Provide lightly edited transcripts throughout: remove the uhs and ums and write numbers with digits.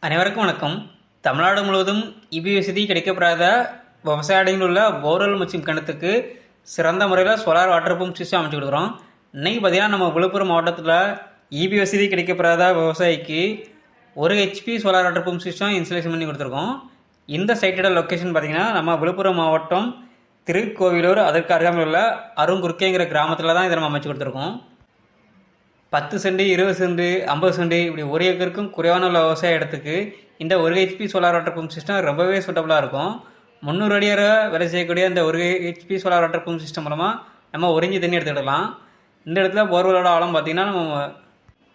அனைவருக்கும் வணக்கம். தமிழ்நாடு முழுவதும் இபி வசதி கிடைக்கப்பெறாத விவசாயிகளில் உள்ள போர்வெல் மற்றும் கிணத்துக்கு சிறந்த முறையில் சோலார் வாட்டர் பம்ப் சிஸ்டம் அமைச்சு கொடுக்குறோம். இன்றைக்கி பார்த்தீங்கன்னா நம்ம விழுப்புரம் மாவட்டத்தில் இபி வசதி கிடைக்கப்பெறாத விவசாயிக்கு 1 HP solar water pump system installation பண்ணி கொடுத்துருக்கோம். இந்த சைட்டோட லொக்கேஷன் பார்த்திங்கன்னா நம்ம விழுப்புரம் மாவட்டம் திருக்கோவிலூர், அதற்கு அருகாமையில் உள்ள அருங்குறுக்கேங்கிற கிராமத்தில் தான் இதை நம்ம அமைச்சு கொடுத்துருக்கோம். 10 சென்ட், 20 சென்ட், 50 சென்ட் இப்படி 1 ஏக்கருக்கும் குறைவான உள்ள விவசாய இடத்துக்கு இந்த 1 HP solar water pump system ரொம்பவே சூட்டபுளாக இருக்கும். 300 அடி வரை வேலை செய்யக்கூடிய இந்த 1 HP solar water pump system மூலமாக நம்ம 1 இன்ச் தண்ணி எடுத்துக்கிடலாம். இந்த இடத்துல போர்வெலோட ஆழம் பார்த்திங்கன்னா நம்ம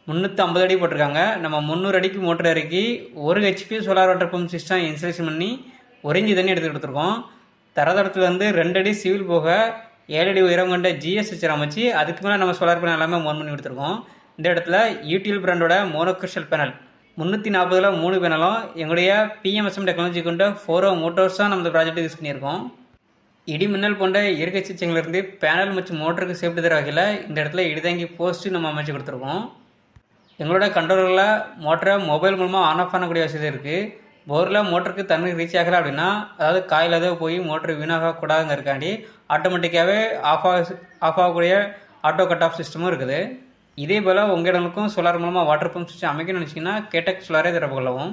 350 அடி போட்டிருக்காங்க. நம்ம 300 அடிக்கு மோட்டர் இறக்கி 1 HP solar water pump system installation பண்ணி 1 இன்ச் தண்ணி எடுத்து கொடுத்துருக்கோம். தரதளத்துலேருந்து 2 அடி சிவில் போக 7 அடி உயரம் கொண்ட ஜிஎஸ் ஸ்ட்ரக்சர் அமைச்சு அதுக்கு மேலே நம்ம சோலார் பேனல் எல்லாமே மோன் பண்ணி கொடுத்துருக்கோம். இந்த இடத்துல யூடிஎல் பிராண்டோட மோனோகிறிஸ்டல் பேனல் 340ல் 3 பேனலும் எங்களுடைய PMSM டெக்னாலஜி கொண்ட 4 மோட்டர்ஸ் தான் நம்ம இந்த ப்ராஜெக்ட் யூஸ் பண்ணியிருக்கோம். இடி மின்னல் போன்ற இயற்கை சிச்சங்களிலிருந்து பேனல் மற்றும் மோட்டருக்கு சேஃப்டி தர வகையில் இந்த இடத்துல இடிதாங்கி போஸ்ட்டு நம்ம அமைச்சு கொடுத்துருக்கோம். எங்களோட கண்ட்ரோலரில் மோட்டரை மொபைல் மூலமாக ஆன் ஆஃப் பண்ணக்கூடிய வசதி இருக்குது. போரில் மோட்டருக்கு தண்ணி ரீச் ஆகலை அப்படின்னா, அதாவது காயில் ஏதாவது போய் மோட்ரு வீணாகக்கூடாதுங்கிறக்காண்டி ஆட்டோமேட்டிக்காகவே ஆஃப் ஆகக்கூடிய ஆட்டோ கட் ஆஃப் சிஸ்டமும் இருக்குது. இதே போல் உங்கள் இடங்களுக்கும் சோலார் மூலமாக வாட்டர் பம்ப் சிஸ்டம் அமைக்கணும்னு நினச்சிங்கன்னா கேடெக் சோலாரே திறப்பு கொள்ளவும்.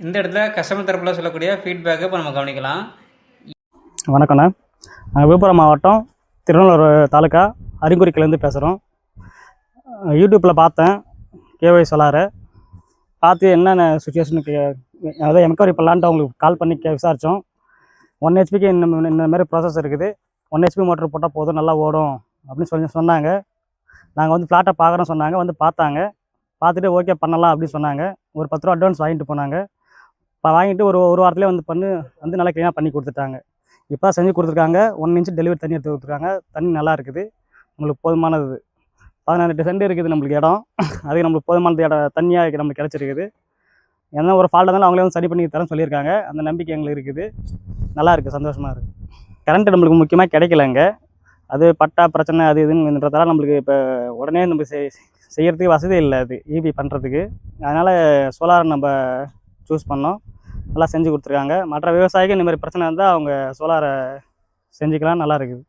இந்த இடத்துல கஸ்டமர் தரப்பில் சொல்லக்கூடிய ஃபீட்பேக்கை இப்போ நம்ம கவனிக்கலாம். வணக்கண்ணா, நாங்கள் விழுப்புரம் மாவட்டம் திருநெல்வேலி தாலுக்கா அரிங்குறிக்கிலேருந்து பேசுகிறோம். யூடியூப்பில் பார்த்தேன் கேஒய் சோலாரை பார்த்து என்னென்ன சுச்சுவேஷனுக்கு அதாவது என்கொயரி பண்ணலான்ட்டு அவங்களுக்கு கால் பண்ணி விசாரித்தோம். 1 HPக்கு இந்த மாதிரி ப்ராசஸ் இருக்குது, 1 HP மோட்டர் போட்டால் போதும் நல்லா ஓடும் அப்படின்னு சொன்னாங்க. நாங்கள் வந்து ஃப்ளாட்டை பார்க்குறோம் சொன்னாங்க, வந்து பார்த்தாங்க. பார்த்துட்டு ஓகே பண்ணலாம் அப்படின்னு சொன்னாங்க. ஒரு 10 ரூபா அட்வான்ஸ் வாங்கிட்டு போனாங்க. வாங்கிட்டு ஒரு வாரத்துலேயே வந்து நல்லா க்ளீனாக பண்ணி கொடுத்துட்டாங்க. இப்போ தான் செஞ்சு கொடுத்துருக்காங்க. 1 இன்ச் டெலிவரி தண்ணி எடுத்து கொடுத்துருக்காங்க. தண்ணி நல்லா இருக்குது, நம்மளுக்கு போதுமானது. 18 சென்ட் இருக்குது நம்மளுக்கு இடம். அதுக்கு நம்மளுக்கு போதுமானது இடம் தண்ணியாக நம்மளுக்கு கிடச்சிருக்குது. என்ன ஒரு ஃபால்ட்டாக இருந்தாலும் அவங்களே வந்து சரி பண்ணி தரேன்னு சொல்லியிருக்காங்க. அந்த நம்பிக்கை எங்களுக்கு இருக்குது. நல்லா இருக்குது, சந்தோஷமாக இருக்குது. கரண்ட்டு நம்மளுக்கு முக்கியமாக கிடைக்கலங்க. அது பட்டா பிரச்சனை அது இதுன்றதால நம்மளுக்கு இப்போ உடனே நம்ம செய்கிறதுக்கு வசதி இல்லை, அது ஈபி பண்ணுறதுக்கு. அதனால் சோலார் நம்ம சூஸ் பண்ணோம். நல்லா செஞ்சு கொடுத்துருக்காங்க. மற்ற விவசாயிக்கு இந்த மாதிரி பிரச்சனை இருந்தால் அவங்க சோலாரை செஞ்சுக்கலாம், நல்லா இருக்குது.